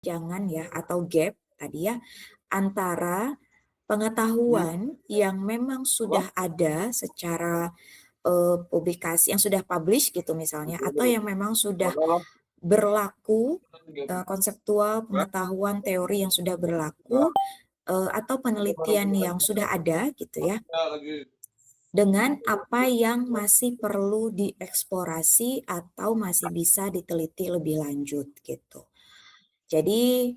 jangan ya atau gap tadi ya antara pengetahuan yang memang sudah ada secara publikasi yang sudah publish gitu misalnya atau yang memang sudah berlaku konseptual pengetahuan teori yang sudah berlaku atau penelitian yang sudah ada gitu ya dengan apa yang masih perlu dieksplorasi atau masih bisa diteliti lebih lanjut gitu. Jadi,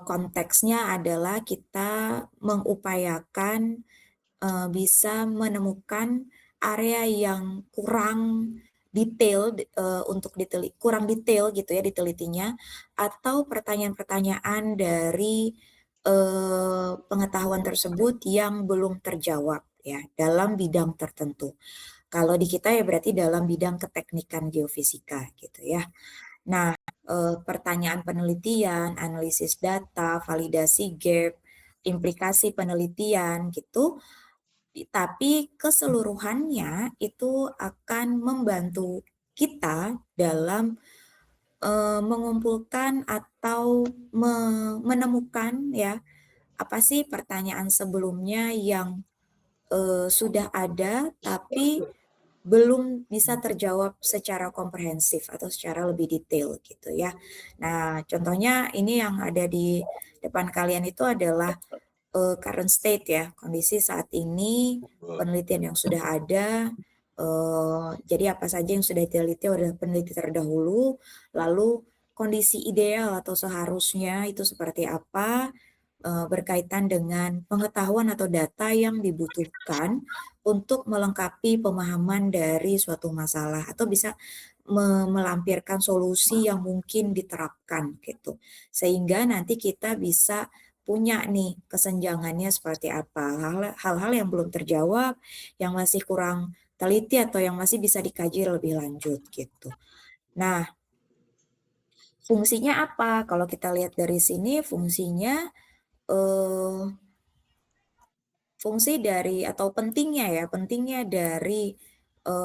konteksnya adalah kita mengupayakan, bisa menemukan area yang kurang detail, untuk kurang detail gitu ya ditelitinya, atau pertanyaan-pertanyaan dari, pengetahuan tersebut yang belum terjawab ya, dalam bidang tertentu. Kalau di kita ya berarti dalam bidang keteknikan geofisika gitu ya. Nah, pertanyaan penelitian, analisis data, validasi gap, implikasi penelitian gitu, tapi keseluruhannya itu akan membantu kita dalam, mengumpulkan atau menemukan ya, apa sih pertanyaan sebelumnya yang, sudah ada tapi belum bisa terjawab secara komprehensif atau secara lebih detail gitu ya. Nah, contohnya ini yang ada di depan kalian itu adalah, current state ya, kondisi saat ini, penelitian yang sudah ada, jadi apa saja yang sudah diteliti oleh peneliti terdahulu, lalu kondisi ideal atau seharusnya itu seperti apa, berkaitan dengan pengetahuan atau data yang dibutuhkan untuk melengkapi pemahaman dari suatu masalah atau bisa melampirkan solusi yang mungkin diterapkan gitu. Sehingga nanti kita bisa punya nih kesenjangannya seperti apa, hal-hal yang belum terjawab, yang masih kurang teliti atau yang masih bisa dikaji lebih lanjut gitu. Nah, fungsinya apa? Kalau kita lihat dari sini fungsinya eh, fungsi dari atau pentingnya dari,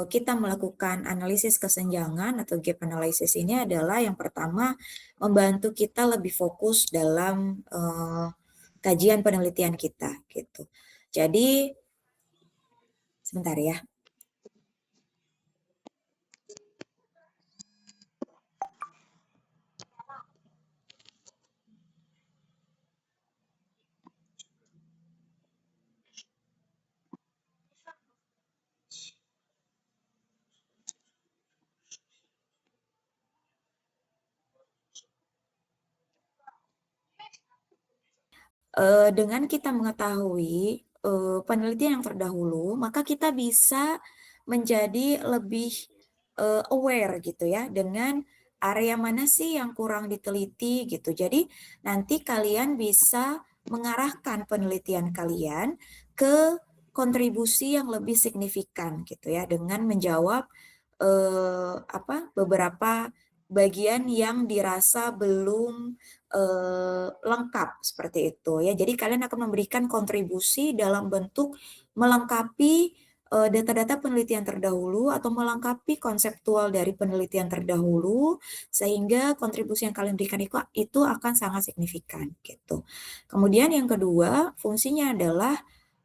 kita melakukan analisis kesenjangan atau gap analysis ini adalah yang pertama, membantu kita lebih fokus dalam, kajian penelitian kita, gitu. Jadi sebentar ya. Dengan kita mengetahui, penelitian yang terdahulu, maka kita bisa menjadi lebih, aware gitu ya, dengan area mana sih yang kurang diteliti gitu. Jadi nanti kalian bisa mengarahkan penelitian kalian ke kontribusi yang lebih signifikan gitu ya, dengan menjawab, beberapa bagian yang dirasa belum lengkap seperti itu ya. Jadi kalian akan memberikan kontribusi dalam bentuk melengkapi, data-data penelitian terdahulu atau melengkapi konseptual dari penelitian terdahulu, sehingga kontribusi yang kalian berikan itu akan sangat signifikan gitu. Kemudian yang kedua, fungsinya adalah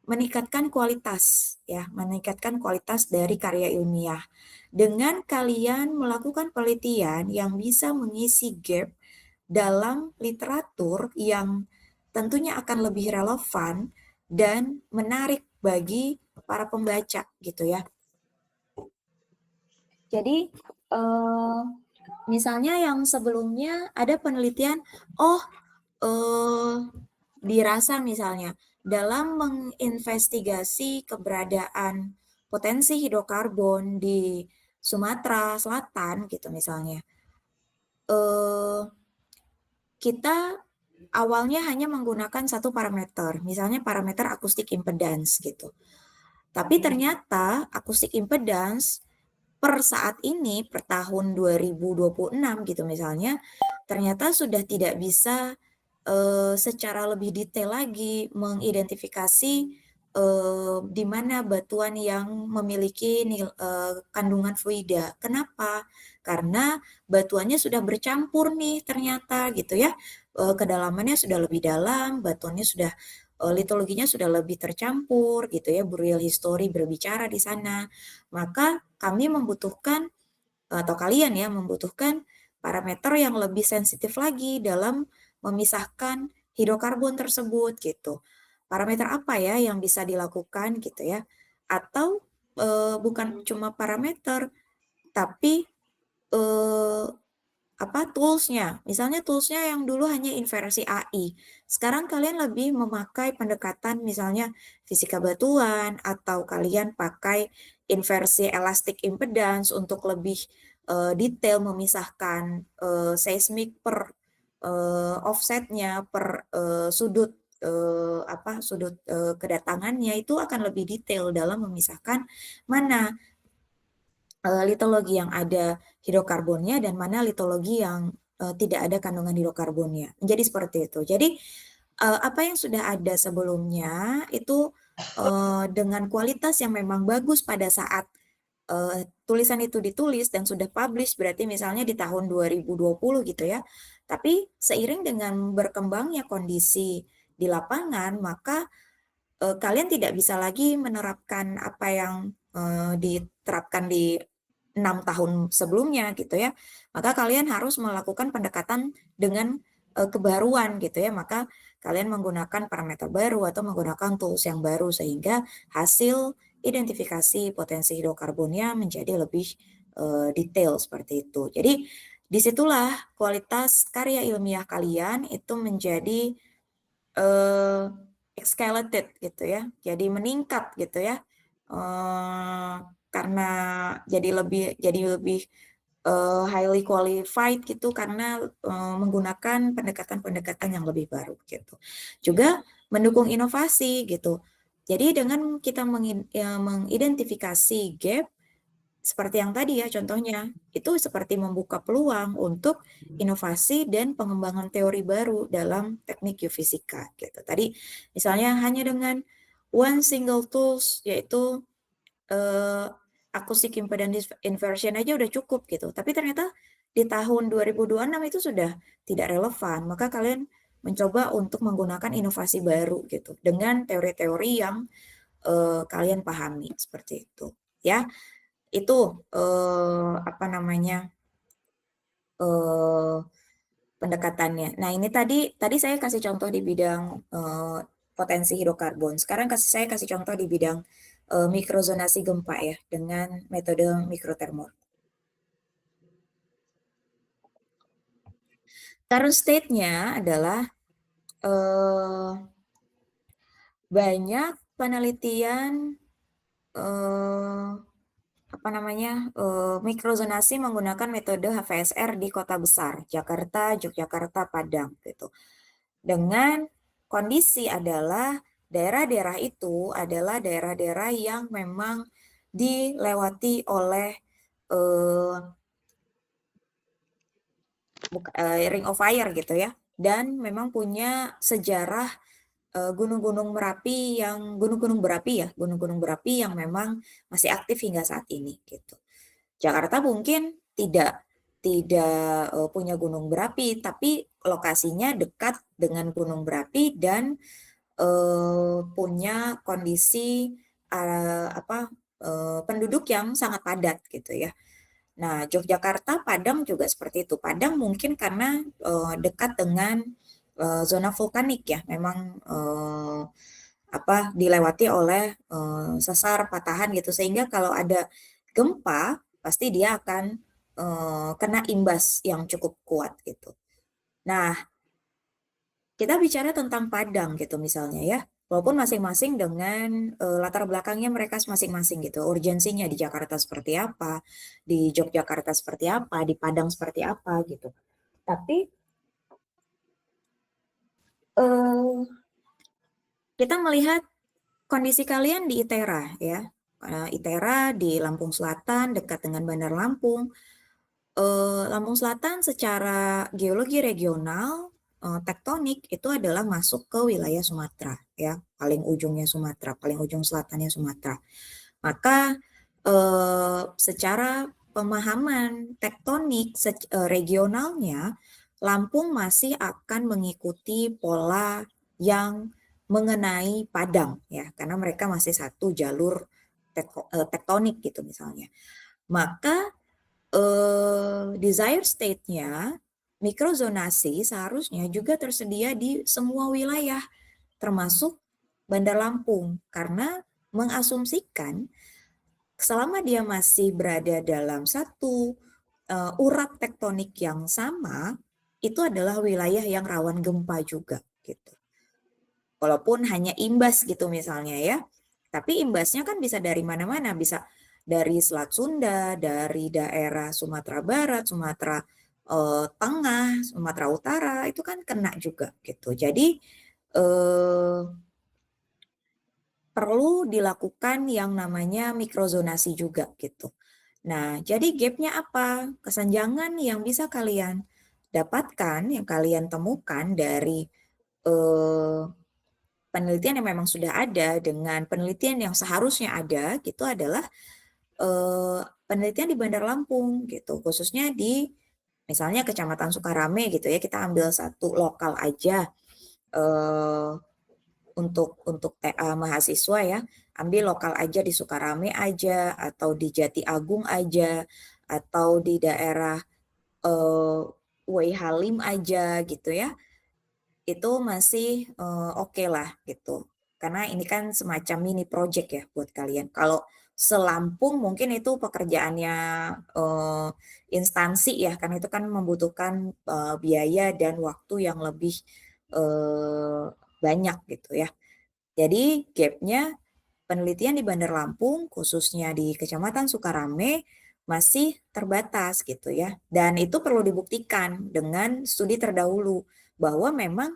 meningkatkan kualitas ya, meningkatkan kualitas dari karya ilmiah. Dengan kalian melakukan penelitian yang bisa mengisi gap dalam literatur yang tentunya akan lebih relevan dan menarik bagi para pembaca gitu ya. Jadi misalnya yang sebelumnya ada penelitian, dirasa misalnya dalam menginvestigasi keberadaan potensi hidrokarbon di Sumatera Selatan gitu misalnya, kita awalnya hanya menggunakan satu parameter, misalnya parameter akustik impedance gitu. Tapi ternyata akustik impedance per saat ini, per tahun 2026 gitu misalnya, ternyata sudah tidak bisa, secara lebih detail lagi mengidentifikasi, di mana batuan yang memiliki kandungan fluida. Kenapa? karena batuannya sudah bercampur nih ternyata gitu ya. Kedalamannya sudah lebih dalam, batuannya sudah litologinya sudah lebih tercampur gitu ya, burial history berbicara di sana. Maka kami membutuhkan atau kalian ya membutuhkan parameter yang lebih sensitif lagi dalam memisahkan hidrokarbon tersebut gitu. Parameter apa ya yang bisa dilakukan gitu ya? Atau bukan cuma parameter, tapi eh, toolsnya. Misalnya toolsnya yang dulu hanya inversi AI. Sekarang kalian lebih memakai pendekatan misalnya fisika batuan atau kalian pakai inversi elastic impedance untuk lebih detail memisahkan seismik per offsetnya per sudut kedatangannya itu akan lebih detail dalam memisahkan mana litologi yang ada hidrokarbonnya dan mana litologi yang tidak ada kandungan hidrokarbonnya. Jadi seperti itu. Jadi apa yang sudah ada sebelumnya itu dengan kualitas yang memang bagus pada saat tulisan itu ditulis dan sudah publish berarti misalnya di tahun 2020 gitu ya. Tapi seiring dengan berkembangnya kondisi di lapangan, maka kalian tidak bisa lagi menerapkan apa yang diterapkan di 6 tahun sebelumnya gitu ya. Maka kalian harus melakukan pendekatan dengan kebaruan gitu ya. Maka kalian menggunakan parameter baru atau menggunakan tools yang baru sehingga hasil identifikasi potensi hidrokarbonnya menjadi lebih detail seperti itu. Jadi disitulah kualitas karya ilmiah kalian itu menjadi escalated gitu ya, jadi meningkat gitu ya, karena jadi lebih highly qualified gitu karena menggunakan pendekatan-pendekatan yang lebih baru gitu. Juga mendukung inovasi gitu. Jadi dengan kita mengidentifikasi gap seperti yang tadi ya contohnya, itu seperti membuka peluang untuk inovasi dan pengembangan teori baru dalam teknik geofisika gitu. Tadi misalnya hanya dengan one single tools yaitu eh, acoustic impedance inversion aja udah cukup gitu. Tapi ternyata di tahun 2026 itu sudah tidak relevan. Maka kalian mencoba untuk menggunakan inovasi baru gitu dengan teori-teori yang kalian pahami seperti itu ya. Itu apa namanya eh, pendekatannya. Nah ini tadi saya kasih contoh di bidang potensi hidrokarbon. Sekarang saya kasih contoh di bidang mikrozonasi gempa ya dengan metode mikrotermor. Current state-nya adalah banyak penelitian mikrozonasi menggunakan metode HVSR di kota besar, Jakarta, Yogyakarta, Padang gitu. Dengan kondisi adalah daerah-daerah itu adalah daerah-daerah yang memang dilewati oleh Ring of Fire gitu ya, dan memang punya sejarah gunung-gunung berapi yang memang masih aktif hingga saat ini gitu. Jakarta mungkin tidak punya gunung berapi, tapi lokasinya dekat dengan gunung berapi dan punya kondisi penduduk yang sangat padat gitu ya. Nah, Yogyakarta, Padang juga seperti itu. Padang mungkin karena dekat dengan zona vulkanik ya, memang dilewati oleh sesar patahan gitu, sehingga kalau ada gempa pasti dia akan kena imbas yang cukup kuat gitu. Nah, kita bicara tentang Padang gitu misalnya ya, walaupun masing-masing dengan latar belakangnya mereka masing-masing gitu, urgensinya di Jakarta seperti apa, di Yogyakarta seperti apa, di Padang seperti apa gitu. Tapi kita melihat kondisi kalian di ITERA ya, ITERA di Lampung Selatan dekat dengan Bandar Lampung. Lampung Selatan secara geologi regional tektonik itu adalah masuk ke wilayah Sumatera ya, paling ujungnya Sumatera, paling ujung selatannya Sumatera. Maka secara pemahaman tektonik regionalnya, Lampung masih akan mengikuti pola yang mengenai Padang ya, karena mereka masih satu jalur tektonik gitu misalnya. Maka desire state-nya, mikrozonasi seharusnya juga tersedia di semua wilayah, termasuk Bandar Lampung, karena mengasumsikan selama dia masih berada dalam satu urat tektonik yang sama, itu adalah wilayah yang rawan gempa juga gitu. Walaupun hanya imbas gitu misalnya ya, tapi imbasnya kan bisa dari mana-mana, bisa dari Selat Sunda, dari daerah Sumatera Barat, Sumatera Tengah, Sumatera Utara, itu kan kena juga gitu. Jadi perlu dilakukan yang namanya mikrozonasi juga gitu. Nah, jadi gapnya apa? Kesenjangan yang bisa kalian dapatkan, yang kalian temukan dari eh, penelitian yang memang sudah ada dengan penelitian yang seharusnya ada gitu adalah penelitian di Bandar Lampung gitu, khususnya di misalnya Kecamatan Sukarame gitu ya, kita ambil satu lokal aja eh, untuk TA mahasiswa ya, ambil lokal aja di Sukarame aja atau di Jati Agung aja atau di daerah Wai Halim aja gitu ya. Itu masih oke lah gitu. Karena ini kan semacam mini project ya buat kalian. Kalau selampung mungkin itu pekerjaannya instansi ya, karena itu kan membutuhkan biaya dan waktu yang lebih banyak gitu ya. Jadi gapnya penelitian di Bandar Lampung, khususnya di Kecamatan Sukarame, masih terbatas gitu ya. Dan itu perlu dibuktikan dengan studi terdahulu bahwa memang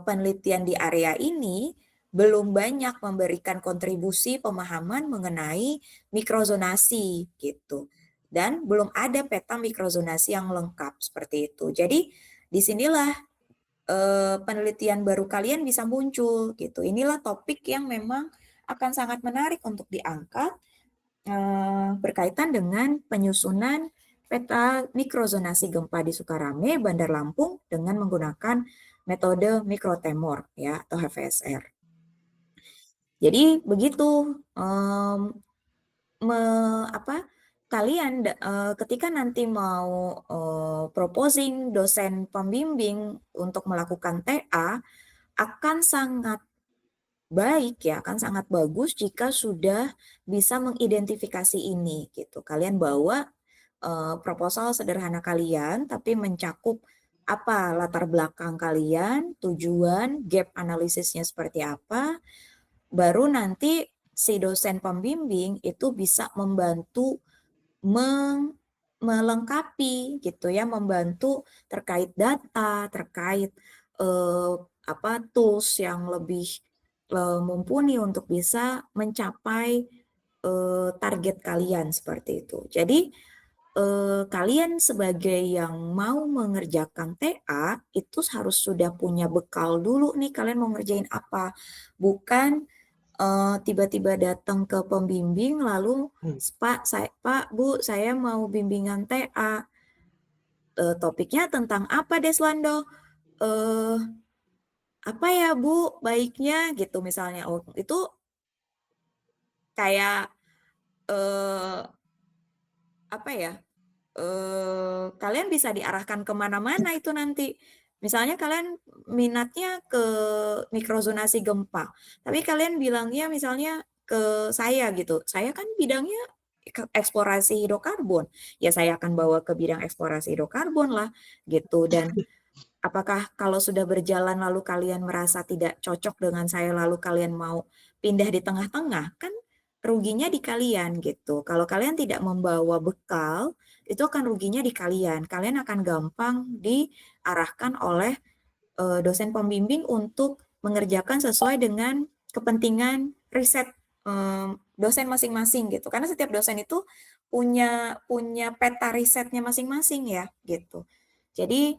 penelitian di area ini belum banyak memberikan kontribusi pemahaman mengenai mikrozonasi gitu. Dan belum ada peta mikrozonasi yang lengkap seperti itu. Jadi disinilah penelitian baru kalian bisa muncul gitu. Inilah topik yang memang akan sangat menarik untuk diangkat berkaitan dengan penyusunan peta mikrozonasi gempa di Sukarame, Bandar Lampung dengan menggunakan metode mikrotemor ya atau HVSR. Jadi begitu kalian ketika nanti mau proposing dosen pembimbing untuk melakukan TA akan sangat baik ya, akan sangat bagus jika sudah bisa mengidentifikasi ini gitu. Kalian bawa proposal sederhana kalian tapi mencakup apa latar belakang kalian, tujuan, gap analisisnya seperti apa, baru nanti si dosen pembimbing itu bisa membantu melengkapi gitu ya, membantu terkait data, terkait tools yang lebih mumpuni untuk bisa mencapai target kalian seperti itu. Jadi kalian sebagai yang mau mengerjakan TA itu harus sudah punya bekal dulu nih kalian mau ngerjain apa. Bukan tiba-tiba datang ke pembimbing lalu Pak, Bu, saya mau bimbingan TA. Topiknya tentang apa, Deslando? Apa ya, Bu, baiknya gitu misalnya. Oh, itu kayak apa ya? Kalian bisa diarahkan kemana-mana itu nanti. Misalnya kalian minatnya ke mikrozonasi gempa, tapi kalian bilangnya misalnya ke saya gitu, saya kan bidangnya eksplorasi hidrokarbon, ya saya akan bawa ke bidang eksplorasi hidrokarbon lah gitu. Dan apakah kalau sudah berjalan lalu kalian merasa tidak cocok dengan saya lalu kalian mau pindah di tengah-tengah, kan ruginya di kalian gitu. Kalau kalian tidak membawa bekal, itu akan ruginya di kalian. Kalian akan gampang diarahkan oleh dosen pembimbing untuk mengerjakan sesuai dengan kepentingan riset dosen masing-masing gitu. Karena setiap dosen itu punya punya peta risetnya masing-masing ya gitu. Jadi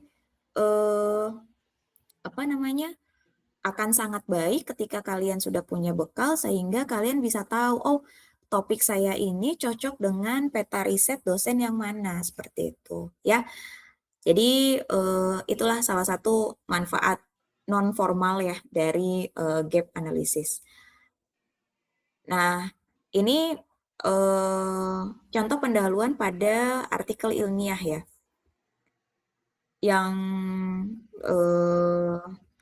eh, apa namanya akan sangat baik ketika kalian sudah punya bekal sehingga kalian bisa tahu oh topik saya ini cocok dengan peta riset dosen yang mana, seperti itu ya. Jadi itulah salah satu manfaat non formal ya dari gap analysis. Nah, ini contoh pendahuluan pada artikel ilmiah ya, yang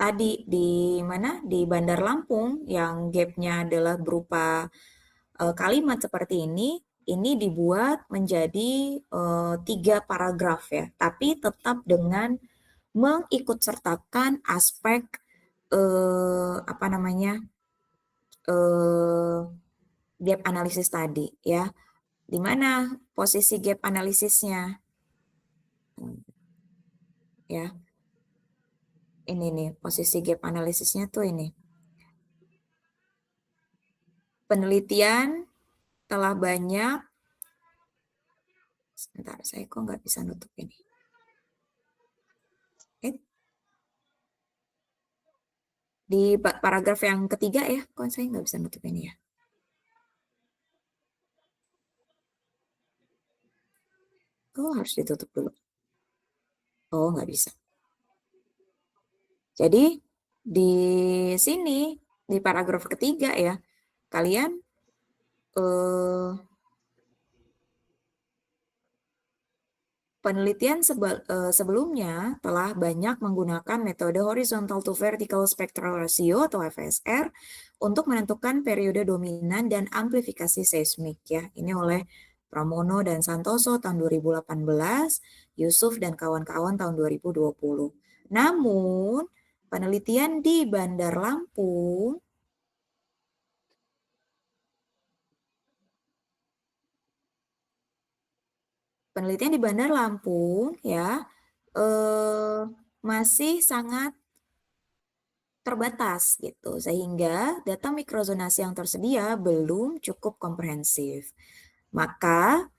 tadi di mana di Bandar Lampung yang gapnya adalah berupa kalimat seperti ini dibuat menjadi 3 paragraf ya, tapi tetap dengan mengikutsertakan aspek apa namanya gap analisis tadi ya. Di mana posisi gap analisisnya? Ya, ini nih posisi gap analisisnya tuh ini. Penelitian telah banyak, sebentar saya kok nggak bisa nutup ini. Di paragraf yang ketiga ya, kok saya nggak bisa nutup ini ya. Oh, harus ditutup dulu. Oh, nggak bisa. Jadi, di sini, di paragraf ketiga ya, kalian penelitian sebelumnya telah banyak menggunakan metode horizontal to vertical spectral ratio atau FSR untuk menentukan periode dominan dan amplifikasi seismik ya. Ini oleh Pramono dan Santoso tahun 2018, Yusuf dan kawan-kawan tahun 2020. Namun, penelitian di Bandar Lampung ya masih sangat terbatas gitu, sehingga data mikrozonasi yang tersedia belum cukup komprehensif. Maka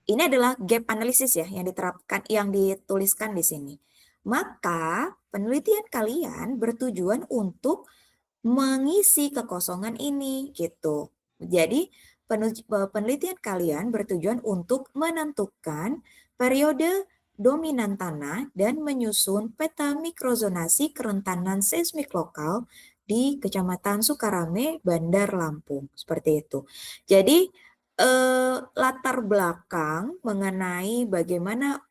ini adalah gap analysis ya yang diterapkan, yang dituliskan di sini. Maka penelitian kalian bertujuan untuk mengisi kekosongan ini gitu. Jadi penelitian kalian bertujuan untuk menentukan periode dominan tanah dan menyusun peta mikrozonasi kerentanan seismik lokal di Kecamatan Sukarame, Bandar Lampung. Seperti itu. Jadi latar belakang mengenai bagaimana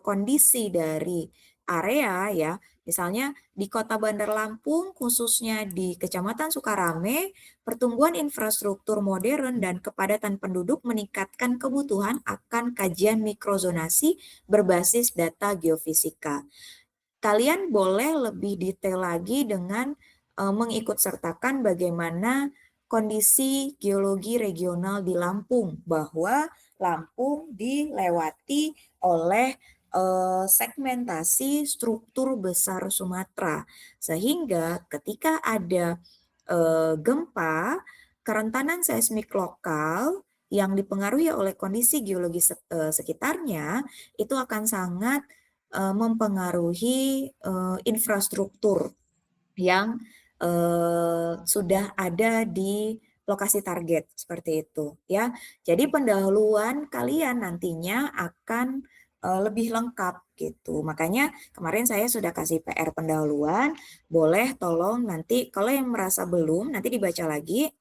kondisi dari area ya, misalnya di Kota Bandar Lampung, khususnya di Kecamatan Sukarame, pertumbuhan infrastruktur modern dan kepadatan penduduk meningkatkan kebutuhan akan kajian mikrozonasi berbasis data geofisika. Kalian boleh lebih detail lagi dengan mengikutsertakan bagaimana kondisi geologi regional di Lampung, bahwa Lampung dilewati oleh segmentasi struktur besar Sumatera, sehingga ketika ada gempa, kerentanan seismik lokal yang dipengaruhi oleh kondisi geologi sekitarnya itu akan sangat mempengaruhi infrastruktur yang sudah ada di lokasi target, seperti itu ya. Jadi pendahuluan kalian nantinya akan lebih lengkap gitu. Makanya kemarin saya sudah kasih PR pendahuluan, boleh tolong nanti kalau yang merasa belum nanti dibaca lagi.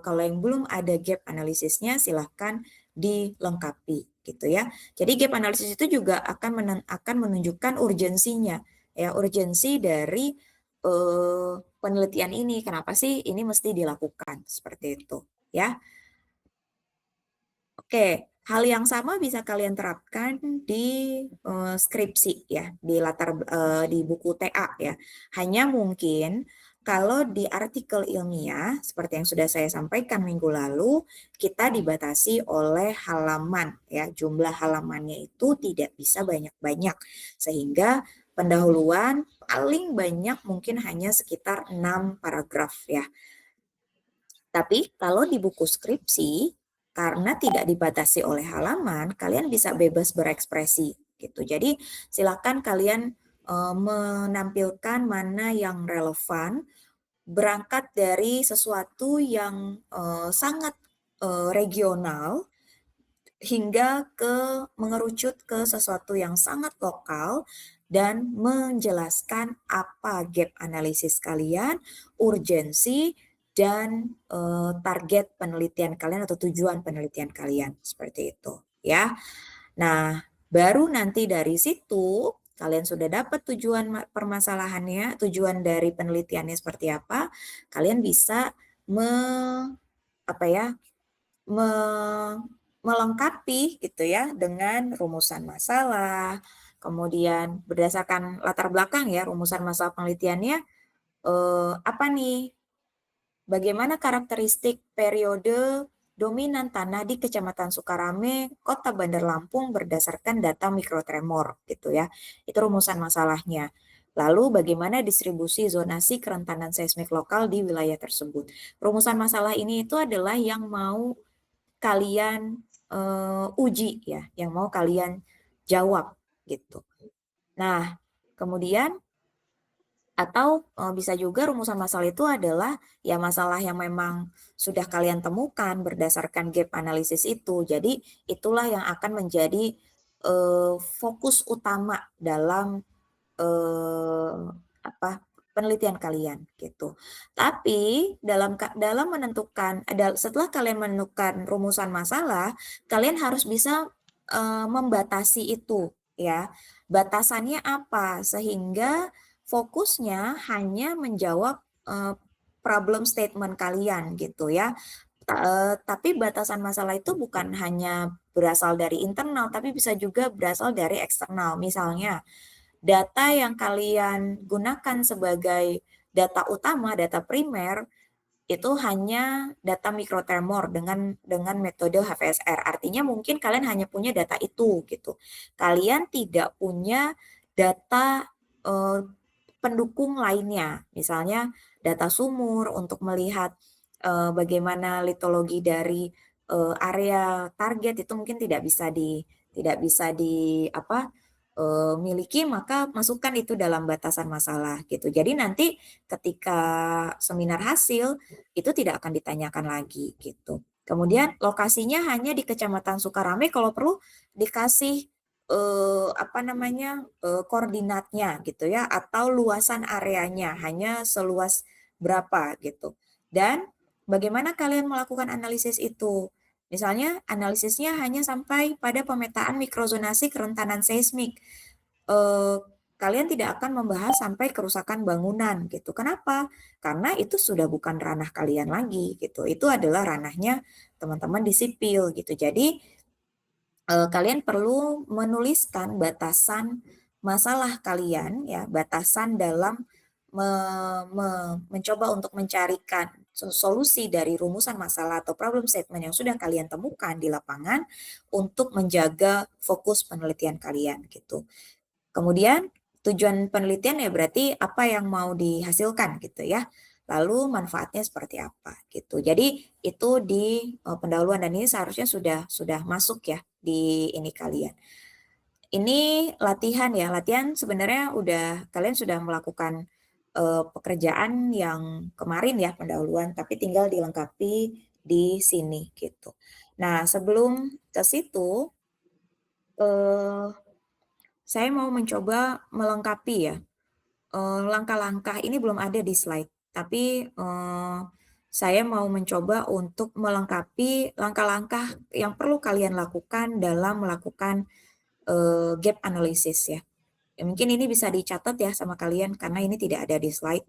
Kalau yang belum ada gap analisisnya silahkan dilengkapi gitu ya. Jadi gap analisis itu juga akan menunjukkan urgensinya ya, urgensi dari penelitian ini, kenapa sih ini mesti dilakukan seperti itu ya. Oke, hal yang sama bisa kalian terapkan di skripsi ya, di buku TA ya. Hanya mungkin kalau di artikel ilmiah seperti yang sudah saya sampaikan minggu lalu, kita dibatasi oleh halaman ya, jumlah halamannya itu tidak bisa banyak-banyak, sehingga pendahuluan paling banyak mungkin hanya sekitar 6 paragraf ya. Tapi kalau di buku skripsi, karena tidak dibatasi oleh halaman, kalian bisa bebas berekspresi gitu. Jadi silakan kalian menampilkan mana yang relevan, berangkat dari sesuatu yang sangat regional hingga mengerucut ke sesuatu yang sangat lokal dan menjelaskan apa gap analisis kalian, urgensi, dan, target penelitian kalian atau tujuan penelitian kalian, seperti itu, ya. Nah, baru nanti dari situ kalian sudah dapat tujuan permasalahannya, tujuan dari penelitiannya seperti apa, kalian bisa me apa ya, me melengkapi gitu ya dengan rumusan masalah, kemudian berdasarkan latar belakang ya, rumusan masalah penelitiannya, apa nih, bagaimana karakteristik periode dominan tanah di Kecamatan Sukarame, Kota Bandar Lampung berdasarkan data mikrotremor gitu ya. Itu rumusan masalahnya. Lalu bagaimana distribusi zonasi kerentanan seismik lokal di wilayah tersebut. Rumusan masalah ini itu adalah yang mau kalian, uji ya, yang mau kalian jawab gitu. Nah, kemudian atau, bisa juga rumusan masalah itu adalah, ya masalah yang memang sudah kalian temukan berdasarkan gap analisis itu. Jadi itulah yang akan menjadi, fokus utama dalam, eee, apa, penelitian kalian gitu. Tapi dalam menentukan setelah kalian menemukan rumusan masalah, kalian harus bisa, membatasi itu ya. Batasannya apa? Sehingga fokusnya hanya menjawab, problem statement kalian gitu ya. Tapi batasan masalah itu bukan hanya berasal dari internal, tapi bisa juga berasal dari eksternal. Misalnya, data yang kalian gunakan sebagai data utama, data primer, itu hanya data mikrotremor dengan metode HVSR. Artinya mungkin kalian hanya punya data itu gitu. Kalian tidak punya data, pendukung lainnya. Misalnya data sumur untuk melihat, bagaimana litologi dari, area target itu mungkin tidak bisa di apa, miliki, maka masukkan itu dalam batasan masalah gitu. Jadi nanti ketika seminar hasil, itu tidak akan ditanyakan lagi gitu. Kemudian lokasinya hanya di Kecamatan Sukarame, kalau perlu dikasih, apa namanya, koordinatnya gitu ya, atau luasan areanya hanya seluas berapa gitu. Dan bagaimana kalian melakukan analisis itu? Misalnya analisisnya hanya sampai pada pemetaan mikrozonasi kerentanan seismik. Eee, Kalian tidak akan membahas sampai kerusakan bangunan gitu. Kenapa? Karena itu sudah bukan ranah kalian lagi gitu. Itu adalah ranahnya teman-teman di sipil gitu. Jadi kalian perlu menuliskan batasan masalah kalian ya, batasan dalam me me mencoba untuk mencarikan solusi dari rumusan masalah atau problem statement yang sudah kalian temukan di lapangan untuk menjaga fokus penelitian kalian gitu. Kemudian tujuan penelitian ya berarti apa yang mau dihasilkan gitu ya. Lalu manfaatnya seperti apa gitu. Jadi itu di pendahuluan dan ini seharusnya sudah masuk ya di ini kalian. Ini latihan ya, latihan sebenarnya kalian sudah melakukan pekerjaan yang kemarin ya pendahuluan, tapi tinggal dilengkapi di sini gitu. Nah, sebelum ke situ eh, saya mau mencoba melengkapi ya. Langkah-langkah ini belum ada di slide, tapi, saya mau mencoba untuk melengkapi langkah-langkah yang perlu kalian lakukan dalam melakukan, gap analysis ya. Ya mungkin ini bisa dicatat ya sama kalian karena ini tidak ada di slide.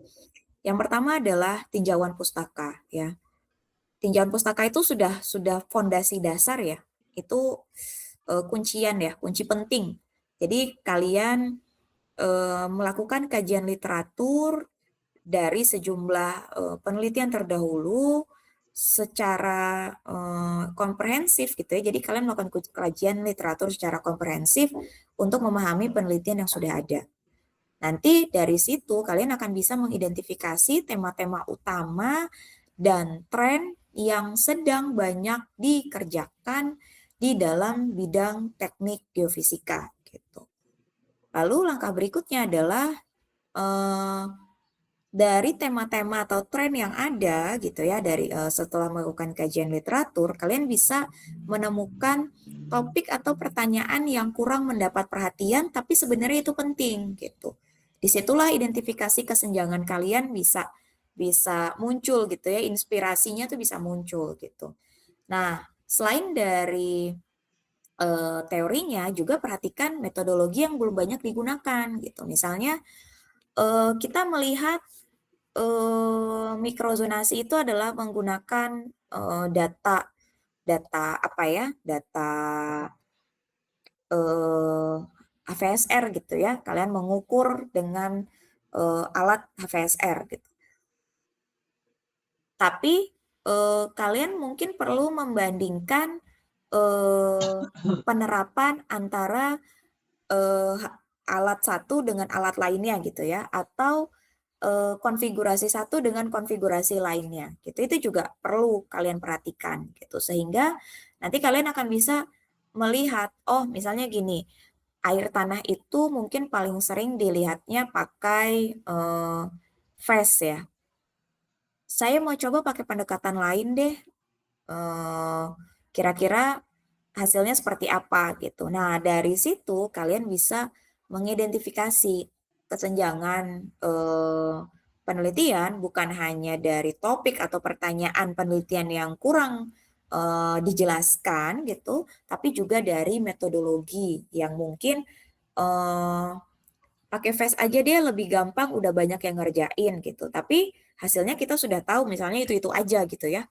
Yang pertama adalah tinjauan pustaka ya. Tinjauan pustaka itu sudah fondasi dasar ya, itu, kuncian ya, kunci penting. Jadi kalian melakukan kajian literatur dari sejumlah, penelitian terdahulu secara, komprehensif gitu ya. Jadi kalian melakukan kajian literatur secara komprehensif untuk memahami penelitian yang sudah ada. Nanti dari situ kalian akan bisa mengidentifikasi tema-tema utama dan tren yang sedang banyak dikerjakan di dalam bidang teknik geofisika gitu. Lalu langkah berikutnya adalah, eee, dari tema-tema atau tren yang ada gitu ya, dari setelah melakukan kajian literatur, kalian bisa menemukan topik atau pertanyaan yang kurang mendapat perhatian, tapi sebenarnya itu penting gitu. Disitulah identifikasi kesenjangan kalian bisa bisa muncul gitu ya, inspirasinya tuh bisa muncul gitu. Nah, selain dari teorinya, juga perhatikan metodologi yang belum banyak digunakan gitu. Misalnya kita melihat mikrozonasi itu adalah menggunakan data data apa ya, data eee, HVSR gitu ya. Kalian mengukur dengan alat HVSR gitu. Tapi kalian mungkin perlu membandingkan penerapan antara Eee, ha alat satu dengan alat lainnya gitu ya, atau konfigurasi satu dengan konfigurasi lainnya gitu. Itu juga perlu kalian perhatikan gitu, sehingga nanti kalian akan bisa melihat, oh misalnya gini, air tanah itu mungkin paling sering dilihatnya pakai fast ya. Saya mau coba pakai pendekatan lain deh, eee, kira-kira hasilnya seperti apa gitu. Nah, dari situ kalian bisa mengidentifikasi kesenjangan, penelitian bukan hanya dari topik atau pertanyaan penelitian yang kurang, dijelaskan gitu, tapi juga dari metodologi yang mungkin, eee, pakai Fast aja dia lebih gampang udah banyak yang ngerjain gitu, tapi hasilnya kita sudah tahu misalnya itu-itu aja gitu ya.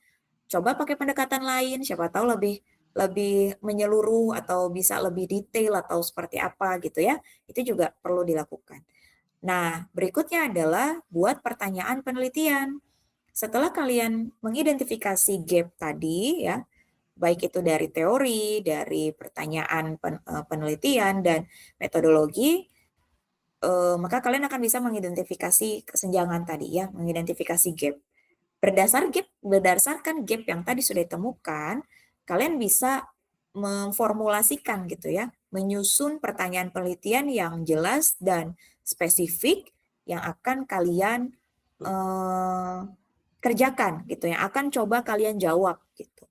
Coba pakai pendekatan lain, siapa tahu lebih lebih menyeluruh atau bisa lebih detail atau seperti apa gitu ya, itu juga perlu dilakukan. Nah, berikutnya adalah buat pertanyaan penelitian. Setelah kalian mengidentifikasi gap tadi ya, baik itu dari teori, dari pertanyaan penelitian dan metodologi, maka kalian akan bisa mengidentifikasi kesenjangan tadi ya, mengidentifikasi gap. Berdasarkan gap yang tadi sudah ditemukan, kalian bisa memformulasikan gitu ya, menyusun pertanyaan penelitian yang jelas dan spesifik yang akan kalian, eee, kerjakan gitu, yang akan coba kalian jawab gitu,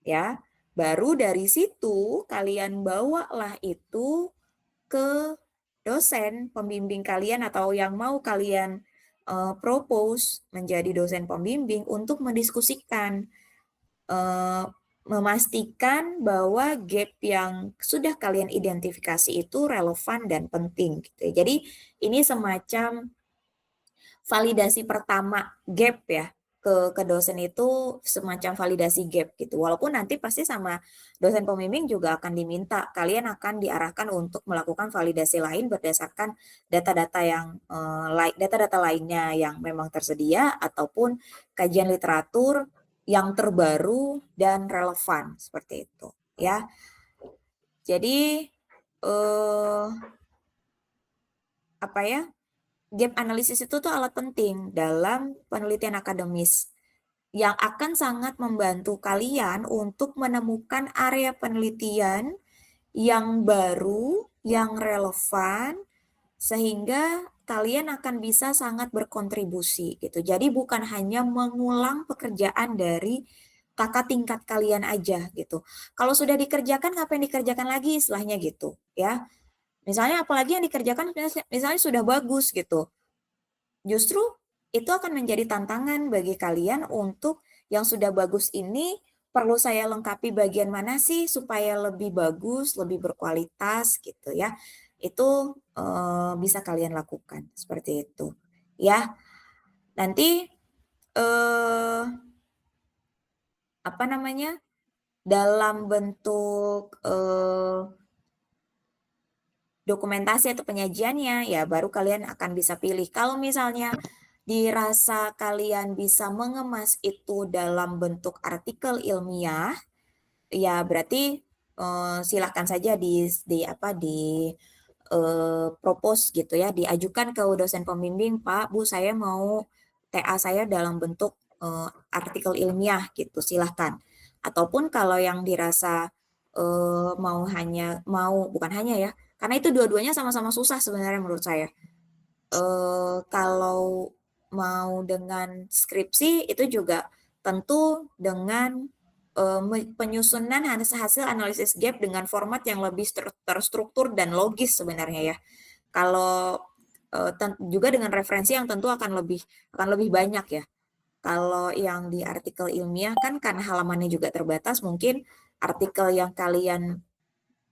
ya. Baru dari situ kalian bawalah itu ke dosen pembimbing kalian atau yang mau kalian, propose menjadi dosen pembimbing untuk mendiskusikan, eee, memastikan bahwa gap yang sudah kalian identifikasi itu relevan dan penting gitu ya. Jadi ini semacam validasi pertama gap ya, ke dosen itu semacam validasi gap gitu. Walaupun nanti pasti sama dosen pembimbing juga akan diminta, kalian akan diarahkan untuk melakukan validasi lain berdasarkan data-data yang, data-data lainnya yang memang tersedia ataupun kajian literatur yang terbaru dan relevan, seperti itu, ya. Jadi, eee, apa ya, gap analisis itu tuh alat penting dalam penelitian akademis, yang akan sangat membantu kalian untuk menemukan area penelitian yang baru, yang relevan, sehingga kalian akan bisa sangat berkontribusi gitu. Jadi bukan hanya mengulang pekerjaan dari kakak tingkat kalian aja gitu. Kalau sudah dikerjakan ngapain dikerjakan lagi istilahnya gitu ya. Misalnya apalagi yang dikerjakan misalnya sudah bagus gitu. Justru itu akan menjadi tantangan bagi kalian untuk yang sudah bagus ini perlu saya lengkapi bagian mana sih supaya lebih bagus, lebih berkualitas gitu ya. Itu, bisa kalian lakukan seperti itu, ya. Nanti, eee, apa namanya, dalam bentuk, dokumentasi atau penyajiannya, ya baru kalian akan bisa pilih. Kalau misalnya dirasa kalian bisa mengemas itu dalam bentuk artikel ilmiah, ya berarti, silahkan saja di apa, propose gitu ya, diajukan ke dosen pembimbing, "Pak, Bu, saya mau TA saya dalam bentuk, artikel ilmiah," gitu, silahkan. Ataupun kalau yang dirasa, bukan hanya ya, karena itu dua-duanya sama-sama susah sebenarnya menurut saya. Kalau mau dengan skripsi itu juga tentu dengan, penyusunan hasil analisis gap dengan format yang lebih terstruktur dan logis sebenarnya ya. Kalau, juga dengan referensi yang tentu akan lebih banyak ya. Kalau yang di artikel ilmiah kan karena halamannya juga terbatas, mungkin artikel yang kalian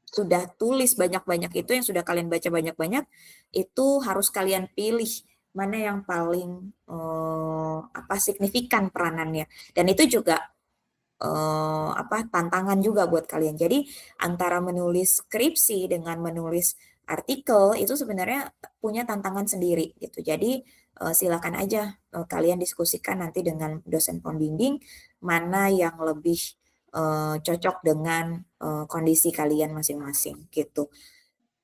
sudah tulis banyak-banyak itu, yang sudah kalian baca banyak-banyak, itu harus kalian pilih mana yang paling, signifikan peranannya. Dan itu juga, tantangan juga buat kalian. Jadi antara menulis skripsi dengan menulis artikel itu sebenarnya punya tantangan sendiri gitu. Jadi, silakan aja, kalian diskusikan nanti dengan dosen pembimbing mana yang lebih, cocok dengan, kondisi kalian masing-masing gitu.